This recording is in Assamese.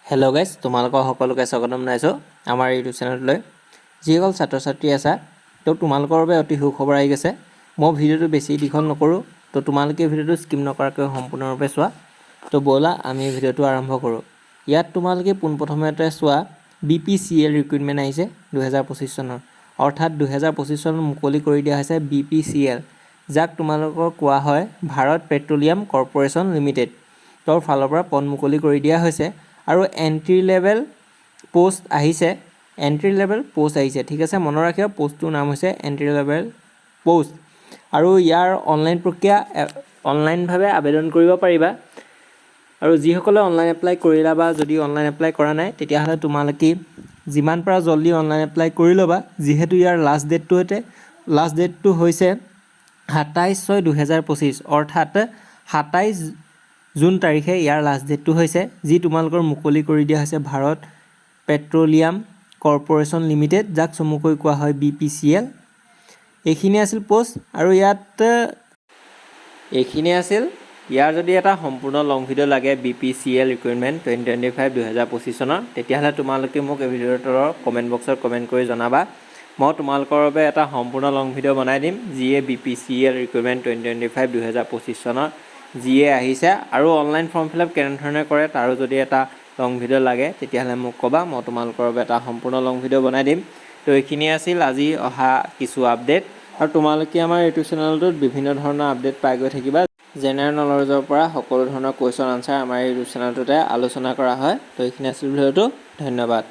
হেল্ল' গাইজ, তোমালোকৰ সকলোকে স্বাগতম জনাইছোঁ আমাৰ ইউটিউব চেনেললৈ। যিসকল ছাত্ৰ ছাত্ৰী আছা, তো তোমালোকৰ বাবে অতি সুখবৰ আহি গৈছে। মই ভিডিঅ'টো বেছি দীঘল নকৰোঁ, তো তোমালোকে ভিডিঅ'টো স্কিপ নকৰাকৈ সম্পূৰ্ণৰূপে চোৱা। তো ব'লা আমি ভিডিঅ'টো আৰম্ভ কৰোঁ। ইয়াত তোমালোকে পোনপ্ৰথমতে চোৱা BPCL ৰিক্ৰুইটমেণ্ট আহিছে 2025 চনৰ, অৰ্থাৎ 2025 চনত মুকলি কৰি দিয়া হৈছে BPCL, যাক তোমালোকৰ কোৱা হয় ভাৰত পেট্ৰলিয়াম কৰ্প'ৰেশ্যন লিমিটেড। তোৰ ফালৰ পৰা পদ মুকলি কৰি দিয়া হৈছে আৰু এণ্ট্ৰি লেভেল পোষ্ট আহিছে, ঠিক আছে। মনত ৰাখিবা পোষ্টটোৰ নাম হৈছে এণ্ট্ৰি লেভেল পোষ্ট। আৰু ইয়াৰ অনলাইন প্ৰক্ৰিয়া অনলাইনভাৱে আবেদন কৰিব পাৰিবা। আৰু যিসকলে অনলাইন এপ্লাই কৰিলা বা যদি অনলাইন এপ্লাই কৰা নাই, তেতিয়াহ'লে তোমালোকে যিমান পাৰা জল্দি অনলাইন এপ্লাই কৰি ল'বা, যিহেতু ইয়াৰ লাষ্ট ডেটটো হৈছে 27/6/2025, অৰ্থাৎ 27 জুন তাৰিখে ইয়াৰ লাষ্ট ডেটটো হৈছে, যি তোমালোকৰ মুকলি কৰি দিয়া হৈছে ভাৰত পেট্ৰলিয়াম কৰ্প'ৰেশ্যন লিমিটেড, যাক চমুকৈ কোৱা হয় BPCL। এইখিনি আছিল পোষ্ট। আৰু ইয়াৰ যদি এটা সম্পূৰ্ণ লং ভিডিঅ' লাগে BPCL ৰিক্ৰুইটমেণ্ট 2025 চনৰ, তেতিয়াহ'লে তোমালোকে মোক এই ভিডিঅ'ৰ তলৰ কমেণ্ট বক্সত কমেণ্ট কৰি জনাবা। মই তোমালোকৰ বাবে এটা সম্পূৰ্ণ লং ভিডিঅ' বনাই দিম, যিয়ে BPCL ৰিক্ৰুইটমেণ্ট 2025 চনৰ যিয়ে আহিছে। আৰু অনলাইন ফৰ্ম ফিল আপ কেনেধৰণে কৰে তাৰো যদি এটা লং ভিডিঅ' লাগে, তেতিয়াহ'লে মোক ক'বা, মই তোমালোকৰ বাবে এটা সম্পূৰ্ণ লং ভিডিঅ' বনাই দিম। তো এইখিনি আছিল আজি অহা কিছু আপডেট। আৰু তোমালোকে আমাৰ ইউটিউব চেনেলটোত বিভিন্ন ধৰণৰ আপডেট পাই গৈ থাকিবা। জেনেৰেল নলেজৰ পৰা সকলো ধৰণৰ কুৱেশ্যন আনচাৰ আমাৰ ইউটিউব চেনেলটোতে আলোচনা কৰা হয়। তো এইখিনি আছিল ভিডিঅ'টো। ধন্যবাদ।